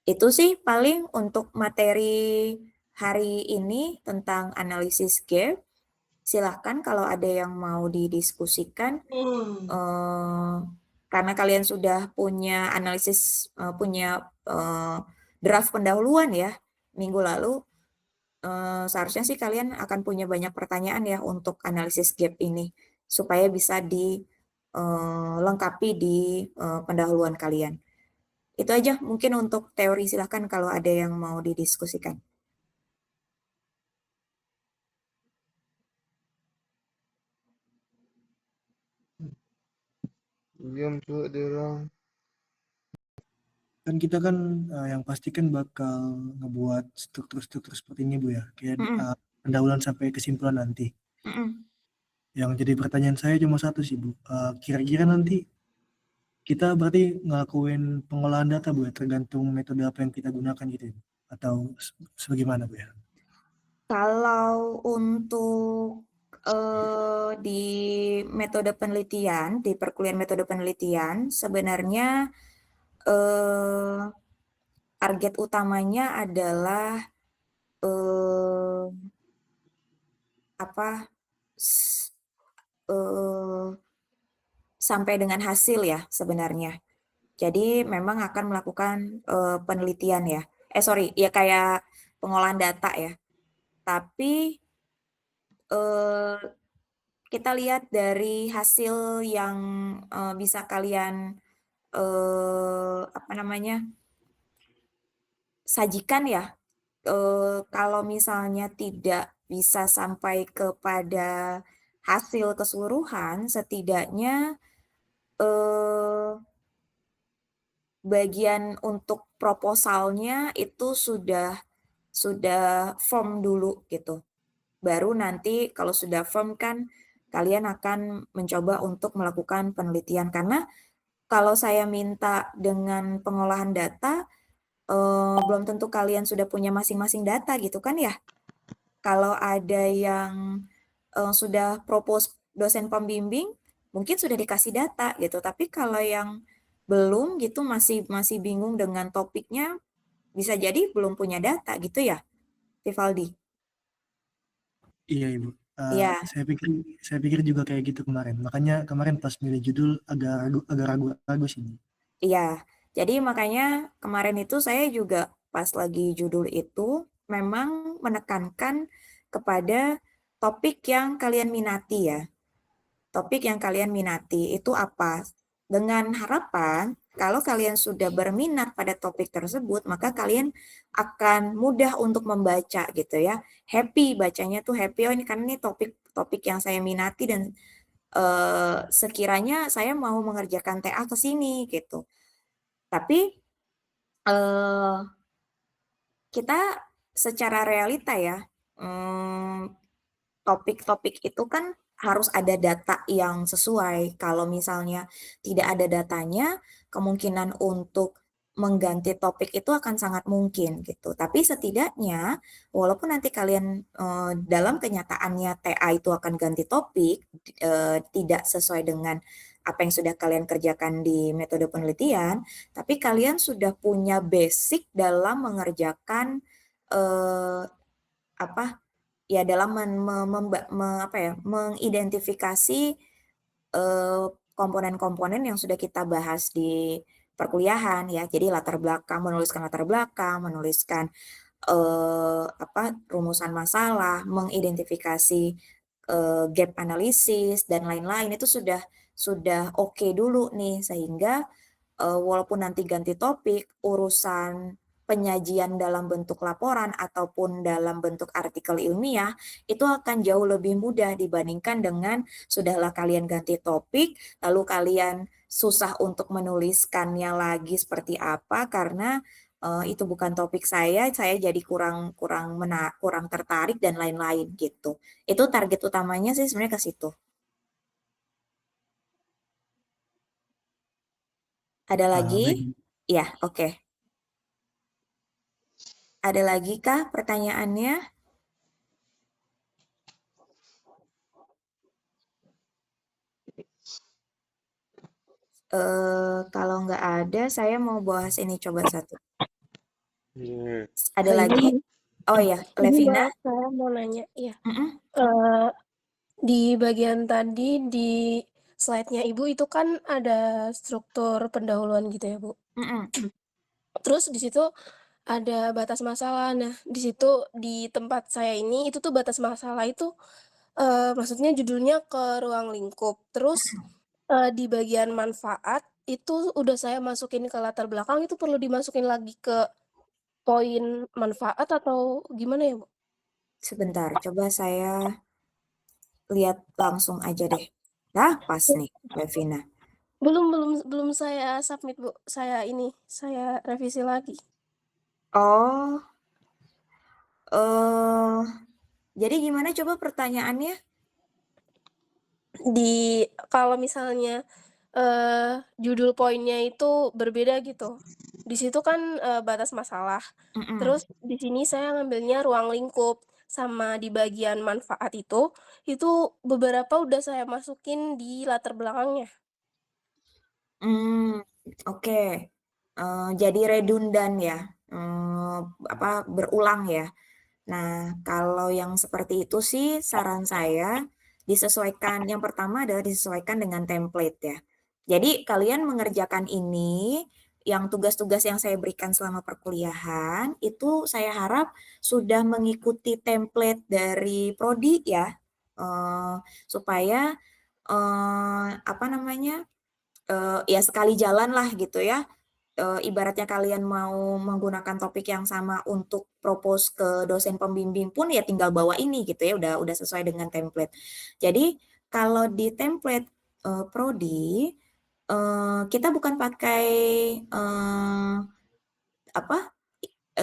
Itu sih paling untuk materi hari ini tentang analisis gap. Silahkan kalau ada yang mau didiskusikan, Hmm. eee, karena kalian sudah punya analisis, punya, draft pendahuluan ya, minggu lalu, seharusnya sih kalian akan punya banyak pertanyaan ya untuk analisis gap ini, supaya bisa lengkapi di, pendahuluan kalian. Itu aja mungkin untuk teori, silahkan kalau ada yang mau didiskusikan. Diam tuh dia orang. Kan kita kan yang pasti kan bakal ngebuat struktur-struktur seperti ini Bu ya, kayak Mhm pendahuluan sampai kesimpulan nanti. mhm. Yang jadi pertanyaan saya cuma satu sih Bu, kira-kira nanti kita berarti ngelakuin pengolahan data Bu ya, tergantung metode apa yang kita gunakan gitu ya? Atau sebagaimana Bu ya? Kalau untuk, di metode penelitian, di perkuliahan metode penelitian, sebenarnya, eee, target utamanya adalah, eee, apa, s eee, sampai dengan hasil ya sebenarnya. Jadi memang akan melakukan, penelitian ya, sorry, ya kayak pengolahan data ya. Tapi, eee, kita lihat dari hasil yang, bisa kalian, sajikan ya, kalau misalnya tidak bisa sampai kepada hasil keseluruhan, setidaknya, eee, bagian untuk proposalnya itu sudah firm dulu gitu. Baru nanti kalau sudah firm kan kalian akan mencoba untuk melakukan penelitian. Karena kalau saya minta dengan pengolahan data, belum tentu kalian sudah punya masing-masing data gitu kan ya. Kalau ada yang, sudah propose dosen pembimbing, mungkin sudah dikasih data gitu, tapi kalau yang belum gitu masih masih bingung dengan topiknya, bisa jadi belum punya data gitu ya, Vivaldi? Iya Ibu, Iya. saya pikir juga kayak gitu kemarin, makanya kemarin pas milih judul agak ragu-ragu sih Bu. Iya, jadi makanya kemarin itu saya juga pas lagi judul itu memang menekankan kepada topik yang kalian minati ya. Topik yang kalian minati itu apa? Dengan harapan kalau kalian sudah berminat pada topik tersebut, maka kalian akan mudah untuk membaca gitu ya. Happy bacanya tuh happy, oh ini karena ini topik-topik yang saya minati dan sekiranya saya mau mengerjakan TA ke sini gitu. Tapi, eee, kita secara realita ya, topik-topik itu kan harus ada data yang sesuai. Kalau misalnya tidak ada datanya, kemungkinan untuk mengganti topik itu akan sangat mungkin gitu. Tapi setidaknya walaupun nanti kalian, dalam kenyataannya TA itu akan ganti topik, tidak sesuai dengan apa yang sudah kalian kerjakan di metode penelitian, tapi kalian sudah punya basic dalam mengerjakan, eee, apa, ya dalam men me memba me apa ya, mengidentifikasi, komponen-komponen yang sudah kita bahas di perkuliahan ya. Jadi latar belakang, menuliskan latar belakang, menuliskan, rumusan masalah, mengidentifikasi gap analisis dan lain-lain itu sudah oke dulu nih, sehingga walaupun nanti ganti topik, urusan penyajian dalam bentuk laporan ataupun dalam bentuk artikel ilmiah, itu akan jauh lebih mudah dibandingkan dengan sudahlah kalian ganti topik, lalu kalian susah untuk menuliskannya lagi seperti apa karena, itu bukan topik saya jadi kurang tertarik dan lain-lain gitu. Itu target utamanya sih sebenarnya ke situ. Ada lagi? Baik. Ya, oke. Ada lagi kah pertanyaannya? Kalau nggak ada, saya mau bahas ini coba satu. Iya. Ada Ibu, lagi? Oh ya, Ibu Levina? maaf saya mau nanya, ya. Mhm, Di bagian tadi di slide-nya Ibu itu kan ada struktur pendahuluan gitu ya, Bu. mhm. Terus di situ ada batas masalah. Nah, di situ di tempat saya ini itu tuh batas masalah itu, maksudnya judulnya ke ruang lingkup. Terus, di bagian manfaat itu udah saya masukin ke latar belakang, itu perlu dimasukin lagi ke poin manfaat atau gimana ya, Bu? Sebentar, coba saya lihat langsung aja deh. Nah, pas nih, Levina. Belum belum belum saya submit, Bu. Saya revisi lagi. Oh, eee, jadi gimana coba pertanyaannya? Kalau misalnya, judul poinnya itu berbeda gitu. Di situ kan, batas masalah. Mhm. Terus di sini saya ngambilnya ruang lingkup, sama di bagian manfaat itu beberapa udah saya masukin di latar belakangnya. Mmm, oke. Jadi redundan ya, berulang ya. Nah, kalau yang seperti itu sih saran saya disesuaikan, yang pertama adalah disesuaikan dengan template ya. Jadi kalian mengerjakan ini, yang tugas-tugas yang saya berikan selama perkuliahan, itu saya harap sudah mengikuti template dari prodi ya, supaya, apa namanya, ya sekali jalan lah gitu ya. Ibaratnya kalian mau menggunakan topik yang sama untuk propose ke dosen pembimbing pun ya tinggal bawa ini gitu ya, udah sesuai dengan template. Jadi kalau di template, prodi, kita bukan pakai, apa,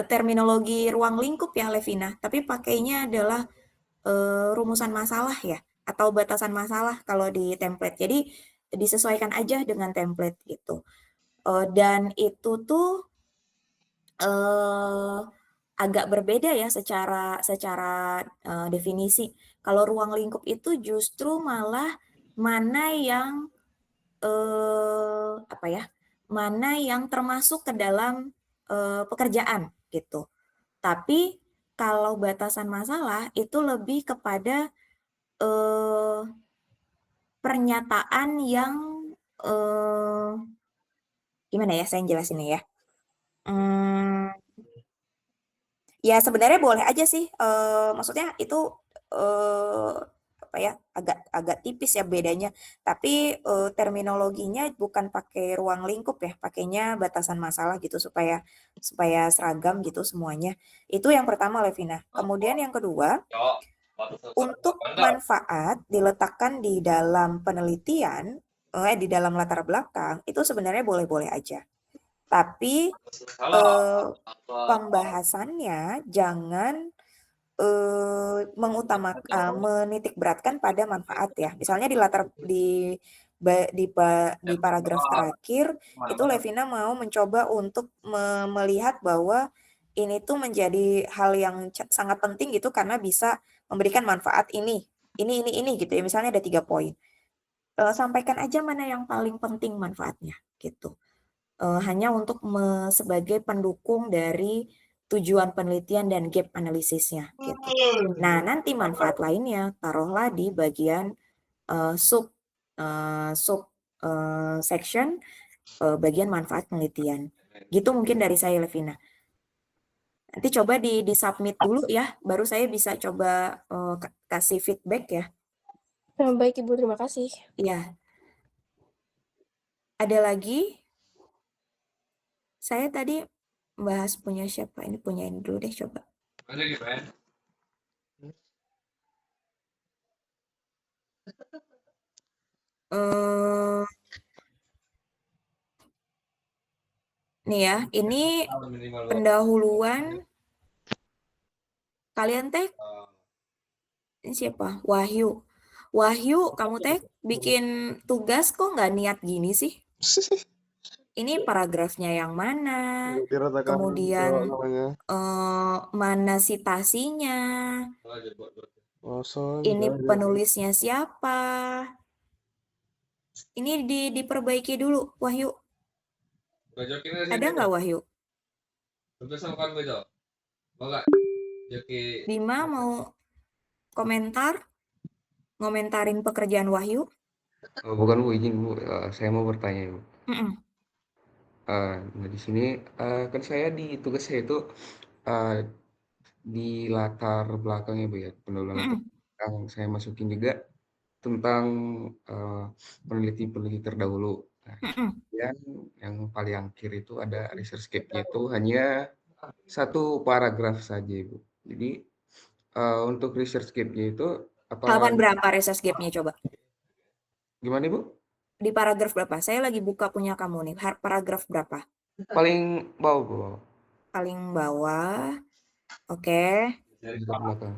terminologi ruang lingkup ya Levina, tapi pakainya adalah, rumusan masalah ya, atau batasan masalah kalau di template. Jadi disesuaikan aja dengan template gitu. Dan itu tuh Eee, agak berbeda ya secara definisi. Kalau ruang lingkup itu justru malah mana yang, apa ya, mana yang termasuk ke dalam, pekerjaan gitu. Tapi kalau batasan masalah itu lebih kepada, eee, pernyataan yang, eee, gimana ya saya jelasinnya ya, mmm ya sebenarnya boleh aja sih, maksudnya itu, eee, apa ya, agak agak tipis ya bedanya, tapi, terminologinya bukan pakai ruang lingkup ya, pakainya batasan masalah gitu supaya supaya seragam gitu semuanya. Itu yang pertama Levina. Kemudian yang kedua, untuk manfaat diletakkan di dalam penelitian, di dalam latar belakang, itu sebenarnya boleh-boleh aja. Tapi, pembahasannya jangan, menitik beratkan pada manfaat ya. Misalnya di paragraf terakhir, itu Levina mau mencoba untuk melihat bahwa ini tuh menjadi hal yang sangat penting gitu karena bisa memberikan manfaat ini gitu ya, misalnya ada 3 poin. Sampaikan aja mana yang paling penting manfaatnya, gitu. Hanya untuk sebagai pendukung dari tujuan penelitian dan gap analisisnya gitu. Nah, nanti manfaat lainnya taruhlah di bagian, eee, sub sub, section, bagian manfaat penelitian. Gitu mungkin dari saya, Levina. Nanti coba di-submit dulu ya, baru saya bisa coba kasih feedback ya. Baik Ibu, terima kasih. Iya. Ada lagi? Saya tadi bahas punya siapa? Ini punya ini dulu deh coba. Eh, nih ya, ini pendahuluan kalian teh ini siapa? Wahyu. Wahyu, kamu teh bikin tugas kok nggak niat gini sih? Ini paragrafnya yang mana? Diratakan Kemudian namanya. mana sitasinya? Masa Ini gitu aja. penulisnya siapa? Ini diperbaiki dulu, Wahyu. Ada nggak Wahyu? Bima mau komentar? Ngomentarin pekerjaan Wahyu? Bukan Bu, izin Bu, saya mau bertanya Bu. Mm-mm. Nah di sini kan saya di tugas saya itu di latar belakangnya Bu ya, pendahuluan latar Mm-mm. belakang saya masukin juga tentang peneliti-peneliti terdahulu. Nah, Mm-mm. yang paling akhir itu ada research gap-nya itu hanya satu paragraf saja Bu. Jadi untuk research gap-nya itu Halaman apa berapa research gap-nya coba? gimana Bu? Di paragraf berapa? Saya lagi buka punya kamu nih. Paragraf berapa? Paling bawah Bu, Paling bawah. Oke. di latar belakang.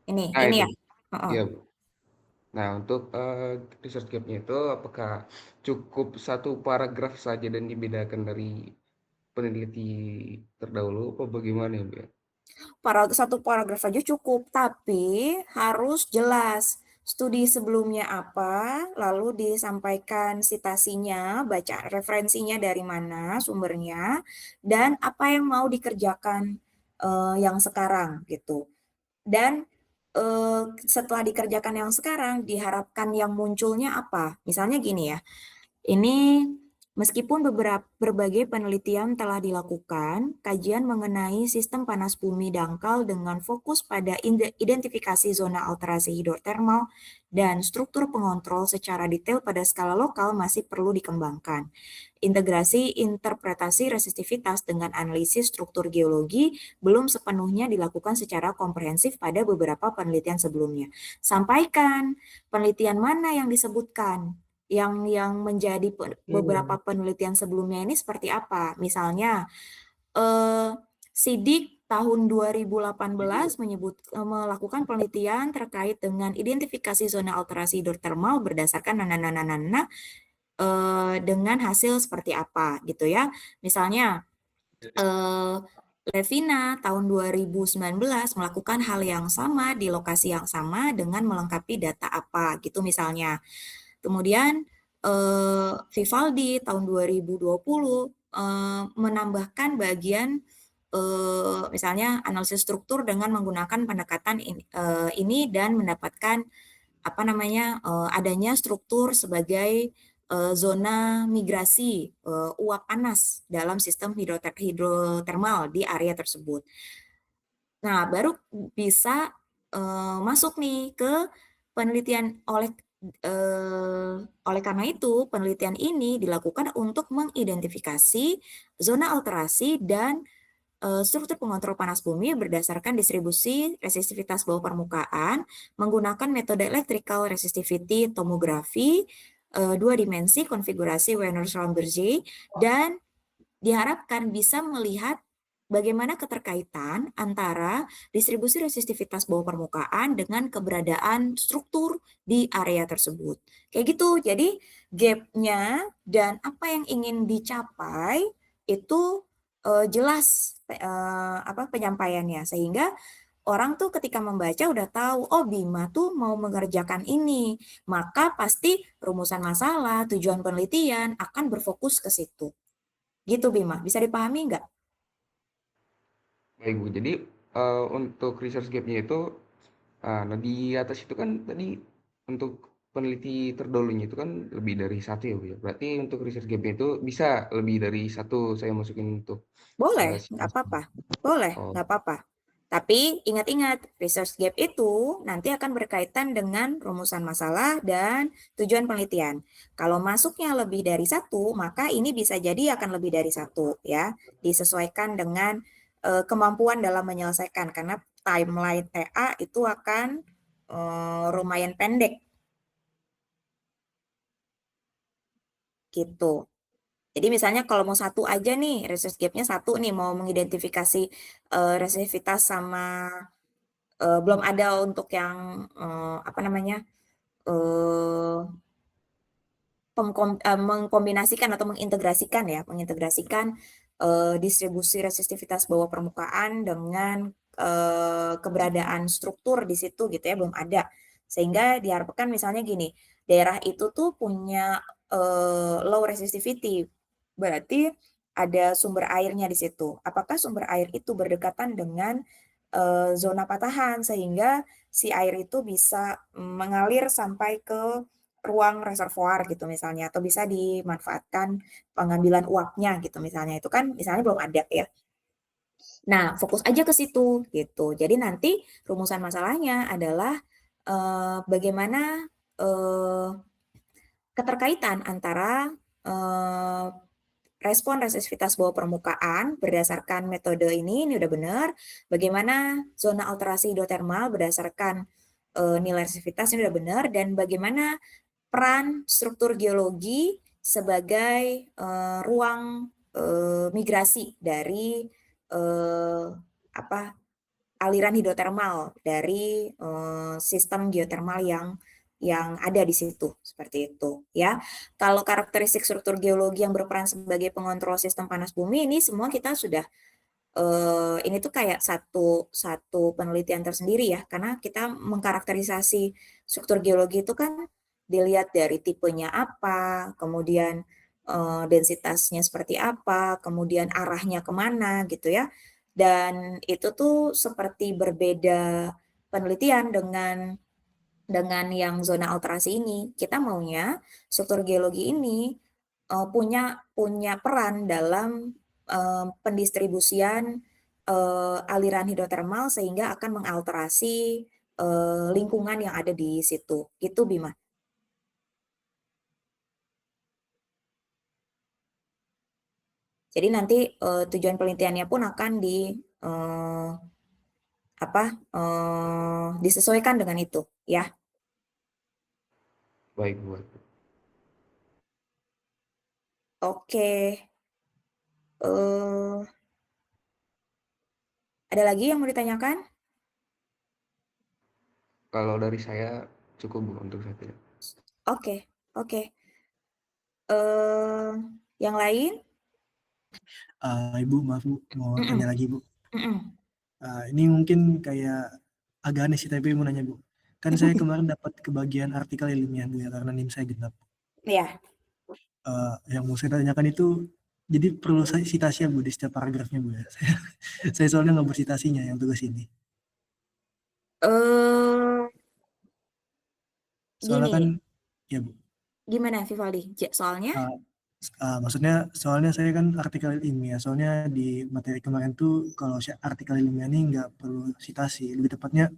Ini Nah itu, ya. Oh, iya Bu. Nah, untuk research gap-nya itu apakah cukup satu paragraf saja dan dibedakan dari peneliti terdahulu apa bagaimana ya, Bu ya? satu paragraf aja cukup, tapi harus jelas studi sebelumnya apa, lalu disampaikan sitasinya, baca referensinya dari mana sumbernya, dan apa yang mau dikerjakan yang sekarang gitu. Dan setelah dikerjakan yang sekarang, diharapkan yang munculnya apa? Misalnya gini ya, ini meskipun berbagai penelitian telah dilakukan, kajian mengenai sistem panas bumi dangkal dengan fokus pada identifikasi zona alterasi hidrotermal dan struktur pengontrol secara detail pada skala lokal masih perlu dikembangkan. Integrasi interpretasi resistivitas dengan analisis struktur geologi belum sepenuhnya dilakukan secara komprehensif pada beberapa penelitian sebelumnya. Sampaikan penelitian mana yang disebutkan, yang menjadi beberapa penelitian sebelumnya ini seperti apa. Misalnya, SIDIK tahun 2018 melakukan penelitian terkait dengan identifikasi zona alterasi hidrotermal berdasarkan dengan hasil seperti apa gitu ya. Misalnya, Levina tahun 2019 melakukan hal yang sama di lokasi yang sama dengan melengkapi data apa gitu misalnya. Kemudian Vivaldi tahun 2020 menambahkan bagian misalnya analisis struktur dengan menggunakan pendekatan ini dan mendapatkan apa namanya adanya struktur sebagai zona migrasi uap panas dalam sistem hidrotermal di area tersebut. Nah, baru bisa masuk nih ke penelitian oleh karena itu penelitian ini dilakukan untuk mengidentifikasi zona alterasi dan struktur pengontrol panas bumi berdasarkan distribusi resistivitas bawah permukaan menggunakan metode electrical resistivity tomografi 2 dimensi konfigurasi Werner-Schlumberger dan diharapkan bisa melihat bagaimana keterkaitan antara distribusi resistivitas bawah permukaan dengan keberadaan struktur di area tersebut. Kayak gitu, jadi gap-nya dan apa yang ingin dicapai itu jelas penyampaiannya, sehingga orang tuh ketika membaca udah tahu, oh Bima tuh mau mengerjakan ini, maka pasti rumusan masalah, tujuan penelitian akan berfokus ke situ. Gitu Bima, bisa dipahami nggak? Baik Bu, jadi untuk research gap-nya itu nah di atas itu kan tadi untuk peneliti terdahulunya itu kan lebih dari satu ya Bu ya. Berarti untuk research gap-nya itu bisa lebih dari satu saya masukin untuk Boleh, nggak citasi. apa-apa. Boleh, Oh, nggak apa-apa. Tapi ingat-ingat, research gap itu nanti akan berkaitan dengan rumusan masalah dan tujuan penelitian. Kalau masuknya lebih dari satu, maka ini bisa jadi akan lebih dari satu ya. Disesuaikan dengan kemampuan dalam menyelesaikan karena timeline TA itu akan lumayan pendek gitu. Jadi misalnya kalau mau satu aja nih, research gap-nya satu nih, mau mengidentifikasi resistivitas sama belum ada untuk yang apa namanya mengkombinasikan atau mengintegrasikan ya, mengintegrasikan distribusi resistivitas bawah permukaan dengan keberadaan struktur di situ gitu ya, belum ada. Sehingga diharapkan misalnya gini, daerah itu tuh punya low resistivity, berarti ada sumber airnya di situ. Apakah sumber air itu berdekatan dengan zona patahan sehingga si air itu bisa mengalir sampai ke ruang reservoir gitu misalnya, atau bisa dimanfaatkan pengambilan uapnya gitu misalnya, itu kan misalnya belum ada ya. Nah, fokus aja ke situ gitu. Jadi nanti rumusan masalahnya adalah bagaimana keterkaitan antara respon resistivitas bawah permukaan berdasarkan metode ini udah benar. Bagaimana zona alterasi hidrotermal berdasarkan nilai resistivitas ini udah benar, dan bagaimana peran struktur geologi sebagai ruang migrasi dari apa aliran hidrotermal dari sistem geotermal yang ada di situ seperti itu ya. Kalau karakteristik struktur geologi yang berperan sebagai pengontrol sistem panas bumi ini semua kita sudah ini tuh kayak satu penelitian tersendiri ya, karena kita mengkarakterisasi struktur geologi itu kan dilihat dari tipenya apa, kemudian densitasnya seperti apa, kemudian arahnya kemana gitu ya. Dan itu tuh seperti berbeda penelitian dengan yang zona alterasi ini. Kita maunya struktur geologi ini punya peran dalam pendistribusian aliran hidrotermal sehingga akan mengalterasi lingkungan yang ada di situ. Gitu Bima. Jadi nanti tujuan penelitiannya pun akan disesuaikan dengan itu ya. baik Bu. Oke. Eh, ada lagi yang mau ditanyakan? Kalau dari saya cukup Bu untuk saat ini. Oke, oke. Eh, yang lain? Ibu, maaf Bu, mau tanya lagi Bu. Mm-mm. Ini mungkin kayak agak aneh sih, tapi mau nanya Bu. Kan saya kemarin dapat kebagian artikel ilmiah Bu ya, karena NIM saya genap. Iya. Yang mau saya tanyakan itu, jadi perlu saya citasi ya Bu di setiap paragrafnya Bu ya. Saya soalnya nggak bersitasinya yang tugas ini. Eh, Soalnya gini, kan, ya Bu. gimana Vivaldi? Soalnya? Maksudnya soalnya saya kan artikel ilmiah, soalnya di materi kemarin tuh kalau artikel ilmiah ini nggak perlu citasi, lebih tepatnya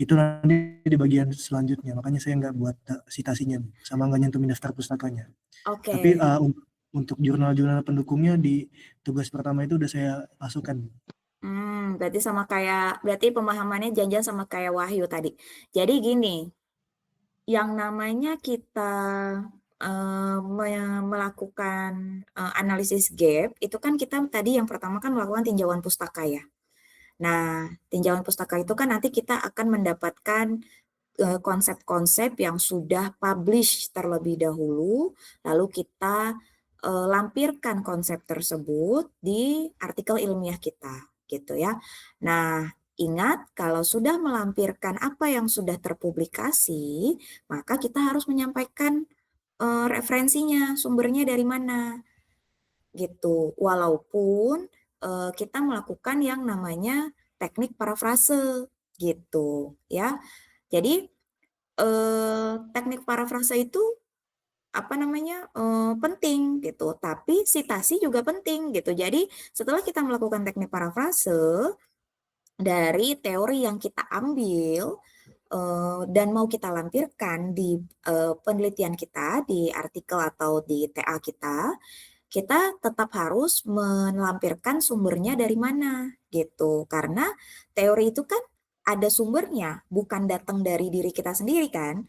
itu nanti di bagian selanjutnya, makanya saya nggak buat citasinya sama nggak nyentuhin daftar pustakanya. Oke. Tapi untuk jurnal-jurnal pendukungnya di tugas pertama itu udah saya masukkan. Berarti pemahamannya janjian sama kayak Wahyu tadi. Jadi gini, yang namanya kita melakukan analisis gap, itu kan kita tadi yang pertama kan melakukan tinjauan pustaka ya. Nah, tinjauan pustaka itu kan nanti kita akan mendapatkan konsep-konsep yang sudah publish terlebih dahulu, lalu kita lampirkan konsep tersebut di artikel ilmiah kita, gitu ya. Nah, ingat kalau sudah melampirkan apa yang sudah terpublikasi, maka kita harus menyampaikan referensinya, sumbernya dari mana, gitu. Walaupun kita melakukan yang namanya teknik parafrase, gitu ya. Jadi teknik parafrase itu penting gitu, tapi sitasi juga penting gitu. Jadi setelah kita melakukan teknik parafrase dari teori yang kita ambil dan mau kita lampirkan di penelitian kita, di artikel atau di TA kita tetap harus melampirkan sumbernya dari mana gitu. Karena teori itu kan ada sumbernya, bukan datang dari diri kita sendiri kan.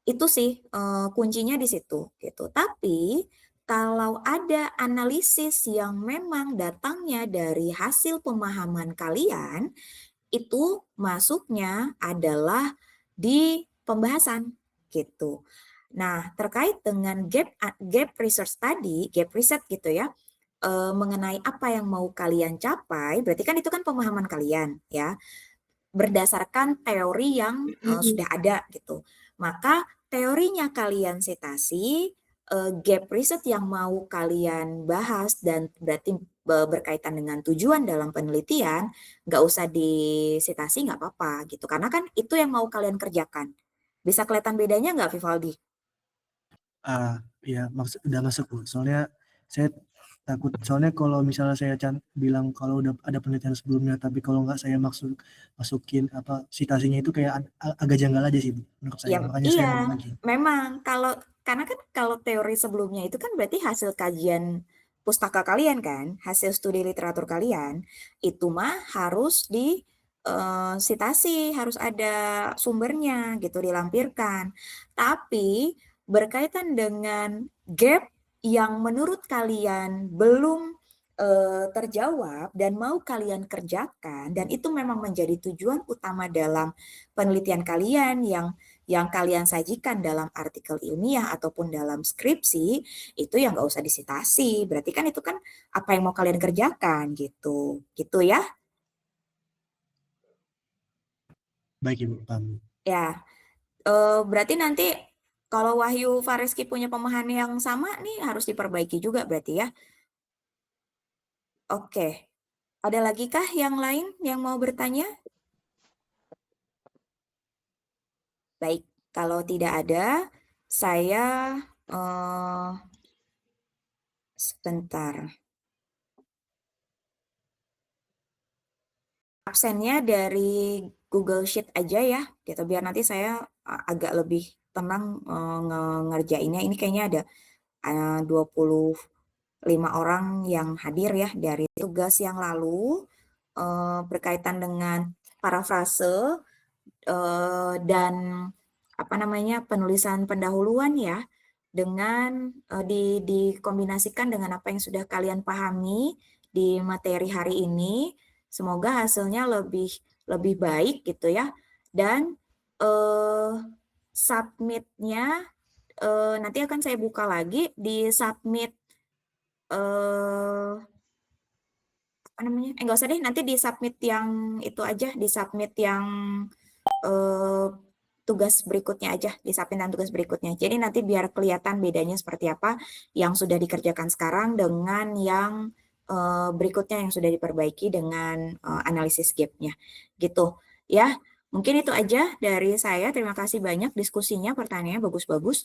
Itu sih kuncinya di situ gitu. Tapi kalau ada analisis yang memang datangnya dari hasil pemahaman kalian, itu masuknya adalah di pembahasan gitu. Nah, terkait dengan gap research tadi, gap riset gitu ya, mengenai apa yang mau kalian capai, berarti kan itu kan pemahaman kalian ya, berdasarkan teori yang sudah ada gitu. Maka teorinya kalian sitasi, gap riset yang mau kalian bahas dan berarti berkaitan dengan tujuan dalam penelitian, nggak usah disitasi nggak apa-apa gitu. Karena kan itu yang mau kalian kerjakan. Bisa kelihatan bedanya nggak, Vivaldi? Ya udah masuk Bu. Soalnya saya takut, soalnya kalau misalnya saya bilang kalau udah ada penelitian sebelumnya, tapi kalau nggak saya masukin citasinya itu kayak agak janggal aja sih Bu, menurut saya. Ya, Makanya saya iya, mau lagi. memang karena kan kalau teori sebelumnya itu kan berarti hasil kajian pustaka kalian kan, hasil studi literatur kalian, itu mah harus di sitasi, harus ada sumbernya gitu, dilampirkan. Tapi berkaitan dengan gap yang menurut kalian belum terjawab dan mau kalian kerjakan, dan itu memang menjadi tujuan utama dalam penelitian kalian yang kalian sajikan dalam artikel ilmiah ataupun dalam skripsi, itu yang nggak usah disitasi. Berarti kan itu kan apa yang mau kalian kerjakan gitu. Gitu ya. Baik Ibu, paham. Ya, berarti nanti kalau Wahyu Fareski punya pemahaman yang sama nih harus diperbaiki juga berarti ya. Oke. Ada lagi kah yang lain yang mau bertanya? Baik, kalau tidak ada, saya sebentar. Absennya dari Google Sheet aja ya, gitu. Biar nanti saya agak lebih tenang ngerjainnya. Ini kayaknya ada 25 orang yang hadir ya dari tugas yang lalu berkaitan dengan parafrase dan penulisan pendahuluan ya, dengan dikombinasikan dengan apa yang sudah kalian pahami di materi hari ini. Semoga hasilnya lebih baik gitu ya. Dan submit-nya nanti akan saya buka lagi di submit enggak usah deh, nanti di submit yang itu aja, di submit yang tugas berikutnya aja, di submit yang tugas berikutnya. Jadi nanti biar kelihatan bedanya seperti apa yang sudah dikerjakan sekarang dengan yang berikutnya yang sudah diperbaiki dengan analisis gap-nya. Gitu ya. Mungkin itu aja dari saya. Terima kasih banyak diskusinya, pertanyaannya bagus-bagus.